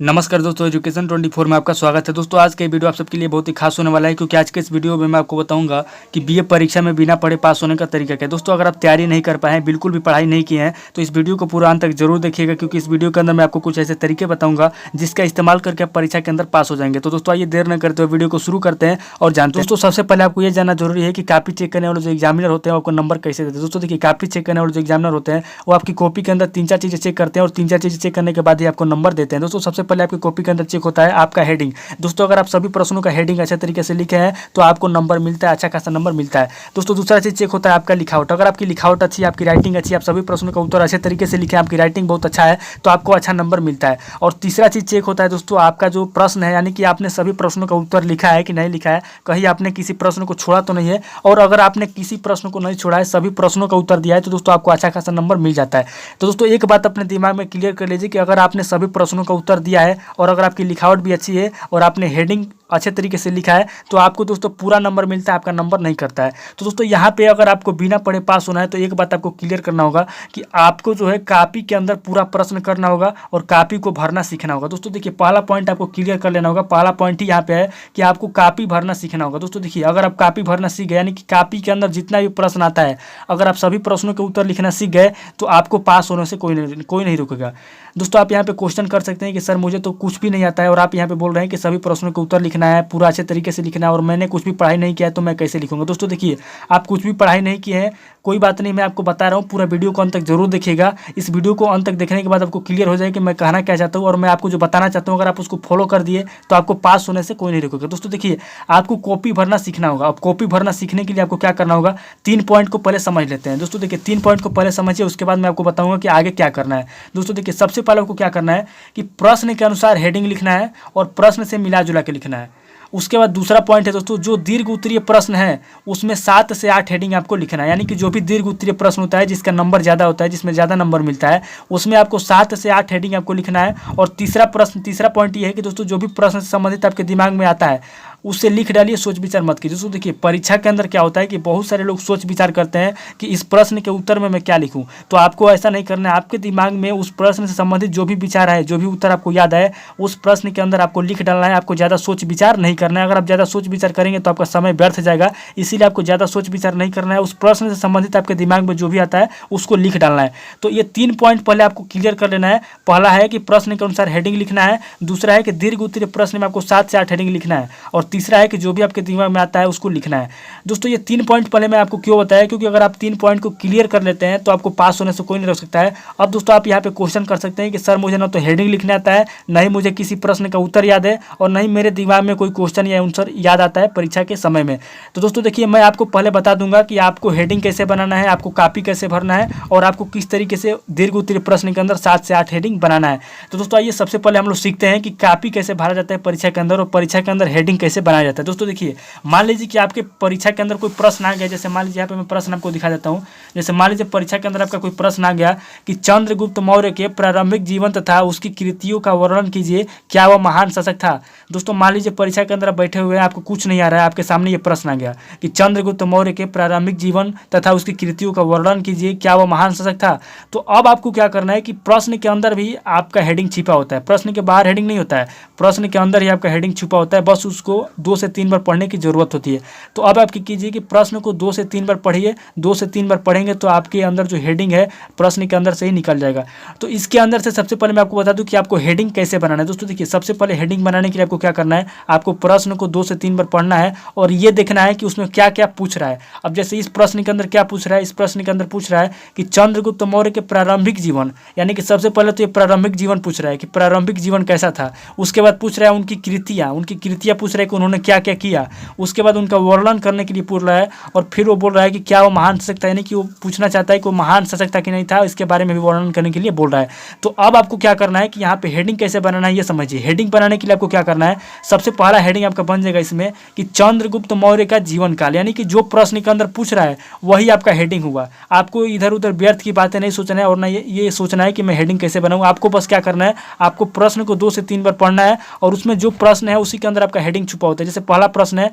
नमस्कार दोस्तों, एजुकेशन 24 में आपका स्वागत है। दोस्तों आज का वीडियो आप सबके लिए बहुत ही खास होने वाला है, क्योंकि आज के इस वीडियो में मैं आपको बताऊंगा कि बीए परीक्षा में बिना पढ़े पास होने का तरीका क्या है। दोस्तों अगर आप तैयारी नहीं कर पाए हैं, बिल्कुल भी पढ़ाई नहीं की है, तो इस वीडियो को पूरा अंत तक जरूर देखिएगा, क्योंकि इस वीडियो के अंदर मैं आपको कुछ ऐसे तरीके बताऊंगा जिसका इस्तेमाल करके आप परीक्षा के अंदर पास हो जाएंगे। तो दोस्तों आइए देर न करते हुए वीडियो को शुरू करते हैं और जानते हैं। दोस्तों सबसे पहले आपको ये जानना जरूरी है कि कॉपी चेक करने वाले जो एग्जामिनर होते हैं आपको नंबर कैसे देते हैं। दोस्तों देखिए, कॉपी चेक करने वाले जो एग्जामिनर होते हैं वो आपकी कॉपी के अंदर 3-4 चीजें चेक करते हैं और 3-4 चीजें चेक करने के बाद ही आपको नंबर देते हैं। दोस्तों सबसे पहले आपकी कॉपी के अंदर चेक होता है आपका हेडिंग। दोस्तों अगर आप सभी प्रश्नों का हेडिंग अच्छे तरीके से लिखे हैं तो आपको नंबर मिलता है, अच्छा खासा नंबर मिलता है। दोस्तों दूसरा चीज चेक होता है आपका लिखावट। अगर आपकी लिखावट अच्छी है, आपकी राइटिंग अच्छी है, आप सभी प्रश्नों का उत्तर अच्छे तरीके से लिखे, आपकी राइटिंग बहुत अच्छा है, तो आपको अच्छा नंबर मिलता है। और तीसरा चीज चेक होता है दोस्तों आपका जो प्रश्न है, यानी कि आपने सभी प्रश्नों का उत्तर लिखा है कि नहीं लिखा है, कहीं आपने किसी प्रश्न को छोड़ा तो नहीं है। और अगर आपने किसी प्रश्न को नहीं छोड़ा है, सभी प्रश्नों का उत्तर दिया है, तो दोस्तों आपको अच्छा खासा नंबर मिल जाता है। तो दोस्तों एक बात अपने दिमाग में क्लियर कर लीजिए कि अगर आपने सभी प्रश्नों का उत्तर दिया है और अगर आपकी लिखावट भी अच्छी है और आपने हेडिंग अच्छे तरीके से लिखा है, तो आपको दोस्तों पूरा नंबर मिलता है, आपका नंबर नहीं करता है। तो दोस्तों यहाँ पे अगर आपको बिना पढ़े पास होना है तो एक बात आपको क्लियर करना होगा कि आपको जो है कॉपी के अंदर पूरा प्रश्न करना होगा और कॉपी को भरना सीखना होगा। दोस्तों देखिए, पहला पॉइंट आपको क्लियर कर लेना होगा। पहला पॉइंट ही यहाँ पे है कि आपको कॉपी भरना सीखना होगा। दोस्तों देखिए, अगर आप कॉपी भरना सीख गए, यानी कि कॉपी के अंदर जितना भी प्रश्न आता है, अगर आप सभी प्रश्नों के उत्तर लिखना सीख गए, तो आपको पास होने से कोई नहीं रुकेगा। दोस्तों आप यहाँ पे क्वेश्चन कर सकते हैं कि सर मुझे तो कुछ भी नहीं आता है, और आप यहाँ पे बोल रहे हैं कि सभी प्रश्नों के उत्तर लिखना है, पूरा अच्छे तरीके से लिखना है, और मैंने कुछ भी पढ़ाई नहीं किया है तो मैं कैसे लिखूंगा। दोस्तों देखिए, आप कुछ भी पढ़ाई नहीं किए हैं, कोई बात नहीं, मैं आपको बता रहा हूँ, पूरा वीडियो को अंत तक जरूर देखिएगा। इस वीडियो को अंत तक देखने के बाद आपको क्लियर हो जाए कि मैं कहना क्या चाहता हूँ और मैं आपको जो बताना चाहता हूँ, अगर आप उसको फॉलो कर दिए तो आपको पास होने से कोई नहीं रोकेगा। दोस्तों देखिए, आपको कॉपी भरना सीखना होगा। अब कॉपी भरना सीखने के लिए आपको क्या करना होगा, 3 पॉइंट को पहले समझ लेते हैं। दोस्तों देखिए, 3 पॉइंट को पहले समझिए, उसके बाद मैं आपको बताऊंगा कि आगे क्या करना है। दोस्तों देखिए, सबसे पहले आपको क्या करना है कि प्रश्न के अनुसार हेडिंग लिखना है और प्रश्न से मिला जुला के लिखना है। उसके बाद दूसरा पॉइंट है दोस्तों, जो दीर्घ उत्तरीय प्रश्न है उसमें 7 से 8 हेडिंग आपको लिखना है। यानी कि जो भी दीर्घ उत्तरीय प्रश्न होता है, जिसका नंबर ज़्यादा होता है, जिसमें ज़्यादा नंबर मिलता है, उसमें आपको 7 से 8 हेडिंग आपको लिखना है। और तीसरा पॉइंट ये है कि दोस्तों जो भी प्रश्न से संबंधित आपके दिमाग में आता है उससे लिख डालिए, सोच विचार मत कीजिए। दोस्तों देखिए, परीक्षा के अंदर क्या होता है कि बहुत सारे लोग सोच विचार करते हैं कि इस प्रश्न के उत्तर में मैं क्या लिखूं, तो आपको ऐसा नहीं करना है। आपके दिमाग में उस प्रश्न से संबंधित जो भी विचार है, जो भी उत्तर आपको याद है, उस प्रश्न के अंदर आपको लिख डालना है। आपको ज़्यादा सोच विचार नहीं करना है। अगर आप ज़्यादा सोच विचार करेंगे तो आपका समय व्यर्थ जाएगा, इसीलिए आपको ज़्यादा सोच विचार नहीं करना है। उस प्रश्न से संबंधित आपके दिमाग में जो भी आता है उसको लिख डालना है। तो ये 3 पॉइंट पहले आपको क्लियर कर लेना है। पहला है कि प्रश्न के अनुसार हेडिंग लिखना है, दूसरा है कि दीर्घ उत्तरीय प्रश्न में आपको 7 से 8 हेडिंग लिखना है, और तीसरा है कि जो भी आपके दिमाग में आता है उसको लिखना है। दोस्तों ये 3 पॉइंट पहले मैं आपको क्यों बताया, क्योंकि अगर आप 3 पॉइंट को क्लियर कर लेते हैं तो आपको पास होने से कोई नहीं रोक सकता है। अब दोस्तों आप यहाँ पे क्वेश्चन कर सकते हैं कि सर मुझे ना तो हेडिंग लिखने आता है, ना ही मुझे किसी प्रश्न का उत्तर याद है, और ना ही मेरे दिमाग में कोई क्वेश्चन या आंसर याद आता है परीक्षा के समय में। तो दोस्तों देखिए, मैं आपको पहले बता दूंगा कि आपको हेडिंग कैसे बनाना है, आपको कॉपी कैसे भरना है, और आपको किस तरीके से दीर्घ उत्तरीय प्रश्न के अंदर 7 से 8 हेडिंग बनाना है। तो दोस्तों आइए सबसे पहले हम लोग सीखते हैं कि कॉपी कैसे भरा जाता है परीक्षा के अंदर, और परीक्षा के अंदर हेडिंग कैसे बनाया जाता है। दोस्तों देखिए, मान लीजिए कि आपके परीक्षा के अंदर कोई प्रश्न आ गया, जैसे मान लीजिए यहाँ पे मैं प्रश्न आपको दिखा देता हूँ। जैसे मान लीजिए परीक्षा के अंदर आपका कोई प्रश्न आ गया कि चंद्रगुप्त मौर्य के प्रारंभिक जीवन तथा उसकी कृतियों का वर्णन कीजिए, क्या वह महान शासक था। दोस्तों मान लीजिए परीक्षा के अंदर आप बैठे हुए हैं, आपको कुछ नहीं आ रहा है, आपके सामने ये प्रश्न आ गया कि चंद्रगुप्त मौर्य के प्रारंभिक जीवन तथा उसकी कृतियों का वर्णन कीजिए, क्या वह महान शासक था। तो अब आपको क्या करना है कि प्रश्न के अंदर भी आपका हेडिंग छिपा होता है, प्रश्न के बाहर हेडिंग नहीं होता है, प्रश्न के अंदर ही आपका हेडिंग छुपा होता है, बस उसको 2 से 3 बार पढ़ने की जरूरत होती है। तो अब आप क्या कीजिए कि प्रश्न को 2 से 3 बार पढ़िए। 2 से 3 बार पढ़ेंगे तो आपके अंदर जो हेडिंग है प्रश्न के अंदर से ही निकल जाएगा। तो इसके अंदर से सबसे पहले मैं आपको बता दूं कि आपको हेडिंग कैसे बनाना है। दोस्तों देखिए, सबसे पहले हेडिंग बनाने के लिए आपको क्या करना है, आपको प्रश्न को 2 से 3 बार पढ़ना है और ये देखना है कि उसमें क्या क्या पूछ रहा है। अब जैसे इस प्रश्न के अंदर क्या पूछ रहा है, इस प्रश्न के अंदर पूछ रहा है कि चंद्रगुप्त मौर्य के प्रारंभिक जीवन, यानी कि सबसे पहले तो ये प्रारंभिक जीवन पूछ रहा है कि प्रारंभिक जीवन कैसा था। उसके बाद पूछ रहा है उनकी कृतियां पूछ रहा है कि उन्होंने क्या क्या किया। उसके बाद उनका वर्णन करने के लिए पूछ रहा है, और फिर वो बोल रहा है कि क्या वो महान शासक था, यानी कि वो पूछना चाहता है कि वो महान शासक था कि नहीं था, इसके बारे में भी वर्णन करने के लिए बोल रहा है। तो अब आपको क्या करना है कि यहाँ पे हेडिंग कैसे बनाना है ये समझिए। हेडिंग बनाने के लिए आपको क्या करना है, सबसे पहला हेडिंग आपका बन जाएगा इसमें कि चंद्रगुप्त मौर्य का जीवन काल, यानी कि जो प्रश्न के अंदर पूछ रहा है वही आपका हेडिंग हुआ। आपको इधर उधर व्यर्थ की बातें नहीं सोचना है और ना ये सोचना है कि मैं हेडिंग कैसे बनाऊँ। आपको बस क्या करना है, आपको प्रश्न को 2 से 3 बार पढ़ना है और उसमें जो प्रश्न है उसी के अंदर आपका हेडिंग छुपा होता है। जैसे पहला प्रश्न है,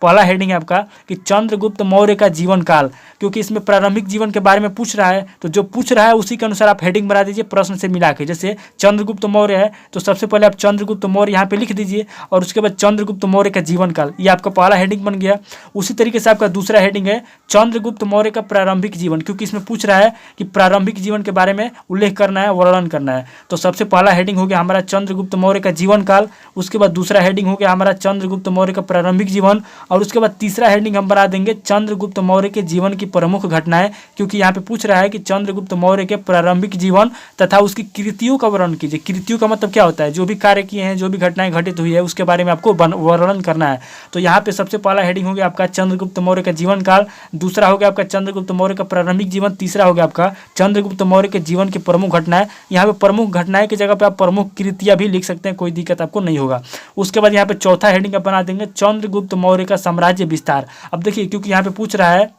पहला हेडिंग है आपका कि चंद्रगुप्त मौर्य का जीवन काल, क्योंकि इसमें प्रारंभिक जीवन के बारे में पूछ रहा है, तो जो पूछ रहा है उसी के अनुसार आप हेडिंग बना दीजिए प्रश्न से मिला के। जैसे चंद्रगुप्त मौर्य है तो सबसे पहले आप चंद्रगुप्त मौर्य यहाँ पे लिख दीजिए और उसके बाद चंद्रगुप्त मौर्य का जीवन काल, ये आपका पहला हेडिंग बन गया। उसी तरीके से आपका दूसरा हेडिंग है चंद्रगुप्त मौर्य का प्रारंभिक जीवन, क्योंकि इसमें पूछ रहा है कि प्रारंभिक जीवन के बारे में उल्लेख करना है, वर्णन करना है। तो सबसे पहला हेडिंग हो गया हमारा चंद्रगुप्त मौर्य का जीवन काल, उसके बाद दूसरा हेडिंग हो गया हमारा चंद्रगुप्त मौर्य का प्रारंभिक जीवन, और उसके बाद तीसरा हेडिंग हम बना देंगे चंद्रगुप्त मौर्य के जीवन की प्रमुख घटनाएं, क्योंकि यहाँ पे पूछ रहा है कि चंद्रगुप्त मौर्य के प्रारंभिक जीवन तथा उसकी कृतियों का वर्णन कीजिए। कृतियों का मतलब क्या होता है, जो भी कार्य किए हैं, जो भी घटनाएं घटित हुई है उसके बारे में आपको वर्णन करना है। तो यहाँ पे सबसे पहला हेडिंग हो गया आपका चंद्रगुप्त मौर्य का जीवन काल, दूसरा हो गया आपका चंद्रगुप्त मौर्य का प्रारंभिक जीवन, तीसरा हो गया आपका चंद्रगुप्त मौर्य के जीवन की प्रमुख घटनाएं। यहाँ पे प्रमुख घटनाएं की जगह पे आप प्रमुख कृतियां भी लिख सकते हैं, कोई दिक्कत आपको नहीं होगा। उसके बाद यहाँ पे चौथा हेडिंग आप बना देंगे चंद्रगुप्त मौर्य का साम्राज्य विस्तार। अब देखिए क्योंकि यहाँ पे पूछ रहा है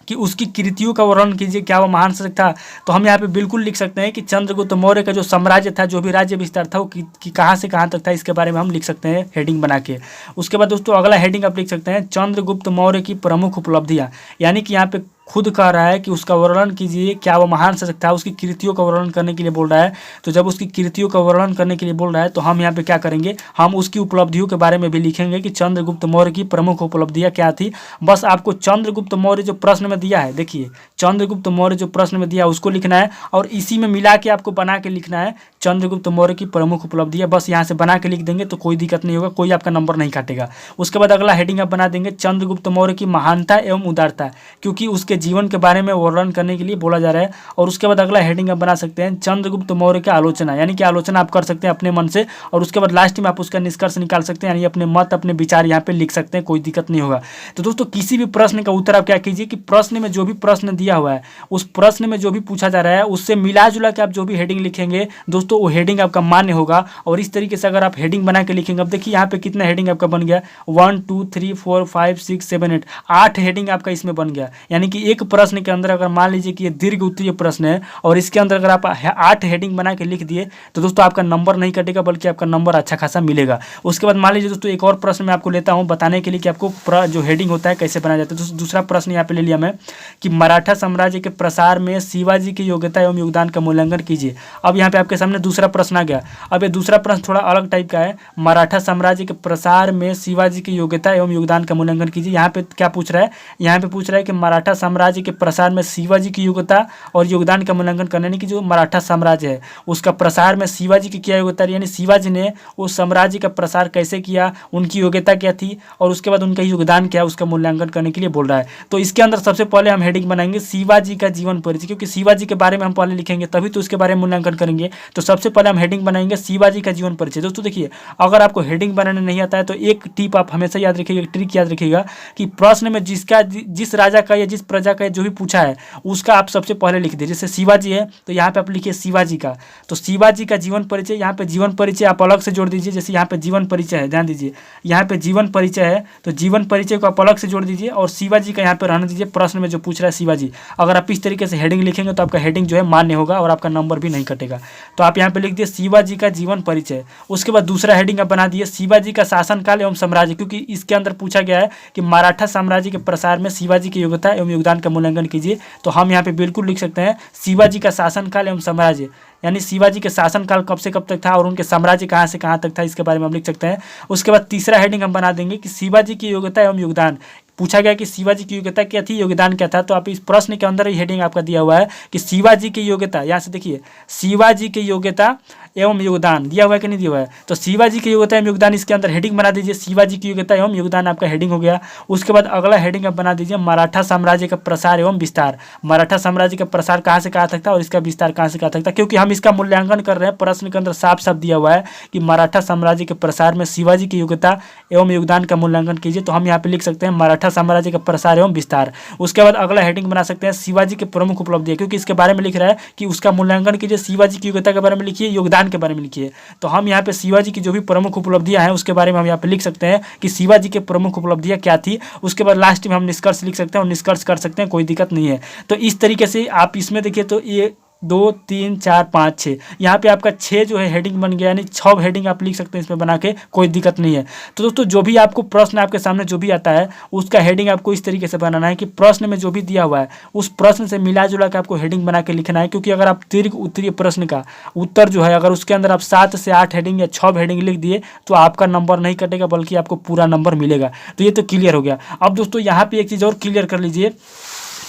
कि उसकी कृतियों का वर्णन कीजिए, क्या वो महान शासक था, तो हम यहाँ पे बिल्कुल लिख सकते हैं कि चंद्रगुप्त मौर्य का जो साम्राज्य था, जो भी राज्य विस्तार था, वो कि कहाँ से कहाँ तक था, इसके बारे में हम लिख सकते हैं हेडिंग बना के। उसके बाद दोस्तों अगला हेडिंग आप लिख सकते हैं चंद्रगुप्त मौर्य की प्रमुख उपलब्धियाँ, यानी कि यहाँ पे खुद कह रहा है कि उसका वर्णन कीजिए, क्या वो महान शासक था, उसकी कृतियों का वर्णन करने के लिए बोल रहा है। तो जब उसकी कृतियों का वर्णन करने के लिए बोल रहा है तो हम यहाँ पे क्या करेंगे, हम उसकी उपलब्धियों के बारे में भी लिखेंगे कि चंद्रगुप्त मौर्य की प्रमुख उपलब्धियाँ क्या थी। बस आपको चंद्रगुप्त मौर्य जो प्रश्न में दिया है, देखिए चंद्रगुप्त मौर्य जो प्रश्न में दिया उसको लिखना है और इसी में मिला के आपको बना के लिखना है चंद्रगुप्त मौर्य की प्रमुख उपलब्धियाँ। बस यहाँ से बना के लिख देंगे तो कोई दिक्कत नहीं होगा, कोई आपका नंबर नहीं काटेगा। उसके बाद अगला हेडिंग आप बना देंगे चंद्रगुप्त मौर्य की महानता एवं उदारता, क्योंकि उसके जीवन के बारे में वर्णन करने के लिए बोला जा रहा है। और उसके बाद अगला हेडिंग आप बना सकते हैं चंद्रगुप्त मौर्य की आलोचना, यानी कि आलोचना आप कर सकते हैं अपने मन से, और उसके बाद लास्ट में आप उसका निष्कर्ष निकाल सकते हैं, यानी अपने मत अपने विचार यहाँ पे लिख सकते हैं, कोई दिक्कत नहीं होगा। तो दोस्तों किसी भी प्रश्न का उत्तर आप क्या कीजिए कि प्रश्न में जो भी प्रश्न दिया हुआ है, उस प्रश्न में जो भी पूछा जा रहा है उससे मिला जुला के आप जो भी हेडिंग लिखेंगे दोस्तों, वो हेडिंग आपका मान्य होगा। और इस तरीके से अगर आप हेडिंग बना के लिखेंगे, अब देखिए यहाँ पे कितना हेडिंग आपका बन गया, 1 2 3 4 5 6 7 8 8 हेडिंग आपका इसमें बन गया। यानी कि एक प्रश्न के अंदर अगर मान लीजिए कि ये दीर्घ उत्तरीय प्रश्न है और इसके अंदर अगर आप 8 हेडिंग बना के लिख दिए तो दोस्तों आपका नंबर नहीं कटेगा, बल्कि आपका नंबर अच्छा खासा मिलेगा। उसके बाद मान लीजिए दोस्तों एक और प्रश्न मैं आपको लेता हूँ बताने के लिए कि आपको जो हेडिंग होता है कैसे बनाया जाता है। दूसरा प्रश्न यहाँ पे ले लिया मैं कि मराठा साम्राज्य के प्रसार में शिवाजी की योग्यता एवं योगदान का मूल्यांकन कीजिए। अब यहाँ पे आपके सामने दूसरा प्रश्न आ गया। अब ये दूसरा प्रश्न थोड़ा अलग टाइप का है, मराठा साम्राज्य के प्रसार में शिवाजी की योग्यता एवं योगदान का मूल्यांकन कीजिए। यहाँ पे क्या पूछ रहा है, यहाँ पे पूछ रहा है कि मराठा साम्राज्य के प्रसार में शिवाजी की योग्यता और योगदान का मूल्यांकन करने, यानी कि जो मराठा साम्राज्य है उसका प्रसार में शिवाजी की क्या योग्यता, यानी शिवाजी ने उस साम्राज्य का प्रसार कैसे किया, उनकी योग्यता क्या थी और उसके बाद उनका योगदान क्या, उसका मूल्यांकन करने के लिए बोल रहा है। तो इसके अंदर सबसे पहले हम हेडिंग बनाएंगे शिवाजी का जीवन परिचय, क्योंकि शिवाजी के बारे में हम पहले लिखेंगे तभी तो उसके बारे में मूल्यांकन करेंगे। तो सबसे पहले हम हेडिंग बनाएंगे शिवाजी का जीवन परिचय। दोस्तों देखिए अगर आपको हेडिंग बनाने नहीं आता है तो एक टिप आप हमेशा याद रखिएगा, एक ट्रिक याद रखिएगा कि प्रश्न में जिस राजा का या जिस प्रजा का जो भी पूछा है उसका आप सबसे पहले लिख दीजिए। जैसे शिवाजी है तो यहाँ पे आप लिखिए शिवाजी का, तो शिवाजी का जीवन परिचय, यहाँ पे जीवन परिचय आप अलग से जोड़ दीजिए। जैसे यहाँ पे जीवन परिचय है, ध्यान दीजिए यहाँ पे जीवन परिचय है तो जीवन परिचय को आप अलग से जोड़ दीजिए और शिवाजी का यहाँ पे रहने दीजिए, प्रश्न में जो पूछ रहा है शिवाजी। अगर आप इस तरीके से हेडिंग लिखेंगे तो आपका हेडिंग जो है मान्य होगा और आपका नंबर भी नहीं कटेगा। तो आप यहाँ पे लिख दिए शिवाजी का जीवन परिचय। उसके बाद दूसरा हेडिंग आप बना दिए शिवाजी का शासनकाल एवं साम्राज्य, क्योंकि इसके अंदर पूछा गया है कि मराठा साम्राज्य के प्रसार में शिवाजी की योग्यता एवं योगदान का मूल्यांकन कीजिए। तो हम यहाँ पे बिल्कुल लिख सकते हैं शिवाजी का शासनकाल एवं साम्राज्य, यानी शिवाजी के शासनकाल कब से कब तक था और उनके साम्राज्य कहाँ से कहाँ तक था, इसके बारे में हम लिख सकते हैं। उसके बाद तीसरा हेडिंग हम बना देंगे कि शिवाजी की योग्यता एवं योगदान। पूछा गया कि शिवाजी की योग्यता क्या थी, योगदान क्या था, तो आप इस प्रश्न के अंदर ही हेडिंग आपका दिया हुआ है कि शिवाजी की योग्यता, यहाँ से देखिए शिवाजी की योग्यता एवं योगदान दिया हुआ है कि नहीं दिया हुआ है, तो शिवाजी की योग्यता एवं योगदान इसके अंदर हेडिंग बना दीजिए, शिवाजी की योग्यता एवं योगदान आपका हेडिंग हो गया। उसके बाद अगला हेडिंग आप बना दीजिए मराठा साम्राज्य का प्रसार एवं विस्तार। मराठा साम्राज्य का प्रसार कहाँ से कहाँ तक था और इसका विस्तार कहाँ से कहाँ तक था, क्योंकि हम इसका मूल्यांकन कर रहे हैं। प्रश्न के अंदर साफ साफ दिया हुआ है कि मराठा साम्राज्य के प्रसार में शिवाजी की योग्यता एवं योगदान का मूल्यांकन कीजिए। तो हम यहाँ पे लिख सकते हैं मराठा साम्राज्य का प्रसार एवं विस्तार। उसके बाद अगला हेडिंग बना सकते हैं शिवाजी के प्रमुख उपलब्धियां, क्योंकि इसके बारे में लिख रहा है कि उसका मूल्यांकन कीजिए, शिवाजी की योग्यता के बारे में लिखिए, योगदान के बारे में लिखिए। तो हम यहाँ पे शिवाजी की जो भी प्रमुख उपलब्धियां हैं उसके बारे में हम यहाँ पे लिख सकते हैं कि शिवाजी के प्रमुख उपलब्धियां क्या थी। उसके बाद लास्ट में हम निष्कर्ष लिख सकते हैं और निष्कर्ष कर सकते हैं, कोई दिक्कत नहीं है। तो इस तरीके से आप इसमें देखिए तो ये 2 3 4 5 6, यहाँ पे आपका 6 जो है हेडिंग बन गया, यानी 6 हेडिंग आप लिख सकते हैं इसमें बना के, कोई दिक्कत नहीं है। तो दोस्तों जो भी आपको प्रश्न आपके सामने जो भी आता है उसका हेडिंग आपको इस तरीके से बनाना है कि प्रश्न में जो भी दिया हुआ है उस प्रश्न से मिला जुला के आपको हेडिंग बना के लिखना है। क्योंकि अगर आप दीर्घ उत्तरीय प्रश्न का उत्तर जो है अगर उसके अंदर आप 7 से 8 हेडिंग या 6 हेडिंग लिख दिए तो आपका नंबर नहीं कटेगा, बल्कि आपको पूरा नंबर मिलेगा। तो ये तो क्लियर हो गया। अब दोस्तों यहाँ पे एक चीज़ और क्लियर कर लीजिए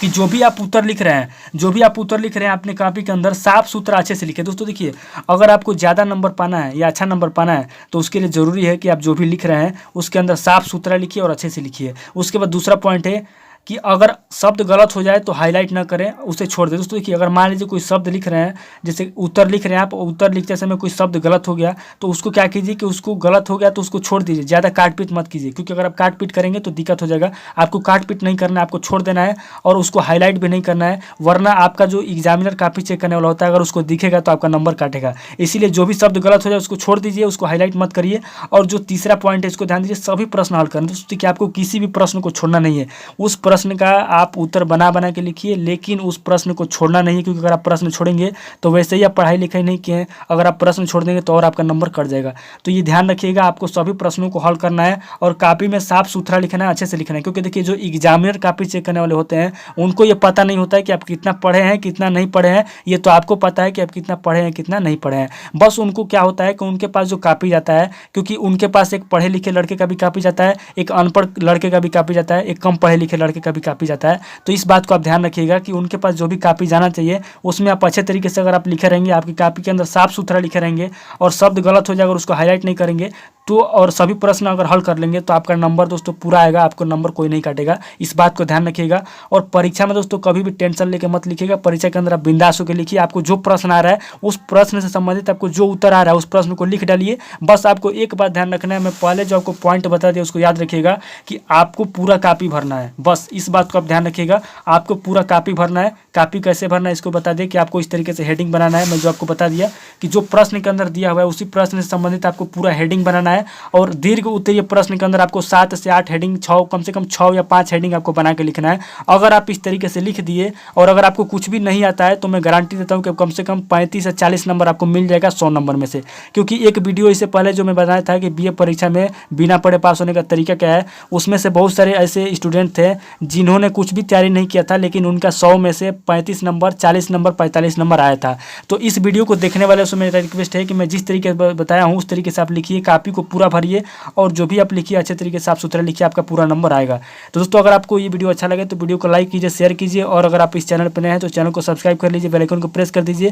कि जो भी आप उत्तर लिख रहे हैं अपने कॉपी के अंदर साफ सुथरा अच्छे से लिखिए। दोस्तों देखिए, अगर आपको ज़्यादा नंबर पाना है या अच्छा नंबर पाना है तो उसके लिए ज़रूरी है कि आप जो भी लिख रहे हैं उसके अंदर साफ सुथरा लिखिए और अच्छे से लिखिए। उसके बाद दूसरा पॉइंट है कि अगर शब्द गलत हो जाए तो हाईलाइट ना करें, उसे छोड़ दें। दोस्तों देखिए, अगर मान लीजिए कोई शब्द लिख रहे हैं, जैसे उत्तर लिख रहे हैं आप, उत्तर लिखते समय कोई शब्द गलत हो गया तो उसको क्या कीजिए कि उसको गलत हो गया तो उसको छोड़ दीजिए, ज़्यादा काट पीट मत कीजिए। क्योंकि अगर आप काट पीट करेंगे तो दिक्कत हो जाएगा। आपको काट पीट नहीं करना है, आपको छोड़ देना है और उसको हाईलाइट भी नहीं करना है, वरना आपका जो एग्जामिनर कॉपी चेक करने वाला होता है अगर उसको दिखेगा तो आपका नंबर काटेगा। इसीलिए जो भी शब्द गलत हो जाए उसको छोड़ दीजिए, उसको हाईलाइट मत करिए। और जो तीसरा पॉइंट है इसको ध्यान दीजिए, सभी प्रश्न हल करना। दोस्तों कि आपको किसी भी प्रश्न को छोड़ना नहीं है, उस प्रश्न का आप उत्तर बना के लिखिए, लेकिन उस प्रश्न को छोड़ना नहीं है। क्योंकि अगर आप प्रश्न छोड़ेंगे तो वैसे ही आप पढ़ाई लिखाई नहीं किए हैं, अगर आप प्रश्न छोड़ देंगे तो और आपका नंबर कट जाएगा। तो ये ध्यान रखिएगा, आपको सभी प्रश्नों को हल करना है और कॉपी में साफ सुथरा लिखना है, अच्छे से लिखना है। क्योंकि देखिए, जो एग्जामिनर कॉपी चेक करने वाले होते हैं उनको ये पता नहीं होता है कि आप कितना पढ़े हैं कितना नहीं पढ़े हैं। ये तो आपको पता है कि आप कितना पढ़े हैं कितना नहीं पढ़े हैं। बस उनको क्या होता है कि उनके पास जो कॉपी जाता है, क्योंकि उनके पास एक पढ़े लिखे लड़के का भी कॉपी जाता है, एक अनपढ़ लड़के का भी कॉपी जाता है, एक कम पढ़े लिखे लड़के का भी कॉपी जाता है। तो इस बात को आप ध्यान रखिएगा कि उनके पास जो भी कॉपी जाना चाहिए उसमें आप अच्छे तरीके से अगर आप लिखे रहेंगे, आपकी कॉपी के अंदर साफ सुथरा लिखे रहेंगे और शब्द गलत हो जाए अगर उसको हाईलाइट नहीं करेंगे तो, और सभी प्रश्न अगर हल कर लेंगे तो आपका नंबर दोस्तों पूरा आएगा, आपको नंबर कोई नहीं काटेगा। इस बात को ध्यान रखिएगा। और परीक्षा में दोस्तों कभी भी टेंशन लेके मत लिखिएगा। परीक्षा के अंदर आप बिंदास होकर लिखिए, आपको जो प्रश्न आ रहा है उस प्रश्न से संबंधित आपको जो उत्तर आ रहा है उस प्रश्न को लिख डालिए। बस आपको एक बात ध्यान रखना है, मैं पहले जो आपको पॉइंट बता दिया उसको याद रखिएगा कि आपको पूरा कॉपी भरना है। बस इस बात को आप ध्यान रखिएगा, आपको पूरा कॉपी भरना है। कॉपी कैसे भरना है इसको बता दें कि आपको इस तरीके से हेडिंग बनाना है। मैं जो आपको बता दिया कि जो प्रश्न के अंदर दिया हुआ है उसी प्रश्न से संबंधित आपको पूरा हेडिंग बनाना है। और दीर्घ उत्तरीय प्रश्न के अंदर आपको 7 से 8 हेडिंग, 6 कम से कम 6 या 5 हेडिंग आपको बना के लिखना है। अगर आप इस तरीके से लिख दिए और अगर आपको कुछ भी नहीं आता है तो मैं गारंटी देता हूँ कि कम से कम 35 से 40 नंबर आपको मिल जाएगा 100 नंबर में से। क्योंकि एक वीडियो इससे पहले जो मैं बताया था कि बीए परीक्षा में बिना पढ़े पास होने का तरीका क्या है, उसमें से बहुत सारे ऐसे स्टूडेंट थे जिन्होंने कुछ भी तैयारी नहीं किया था, लेकिन उनका 100 में से 35 नंबर, 40 नंबर, 45 नंबर आया था। तो इस वीडियो को देखने वाले से मेरा रिक्वेस्ट है कि मैं जिस तरीके से बताया हूँ उस तरीके से आप लिखिए, कॉपी को पूरा भरिए और जो भी आप लिखिए अच्छे तरीके से साफ सुथरा लिखिए, आपका पूरा नंबर आएगा। तो दोस्तों अगर आपको ये वीडियो अच्छा लगे तो वीडियो को लाइक कीजिए, शेयर कीजिए और अगर आप इस चैनल पर नए हैं तो चैनल को सब्सक्राइब कर लीजिए, बेल आइकन को प्रेस कर दीजिए।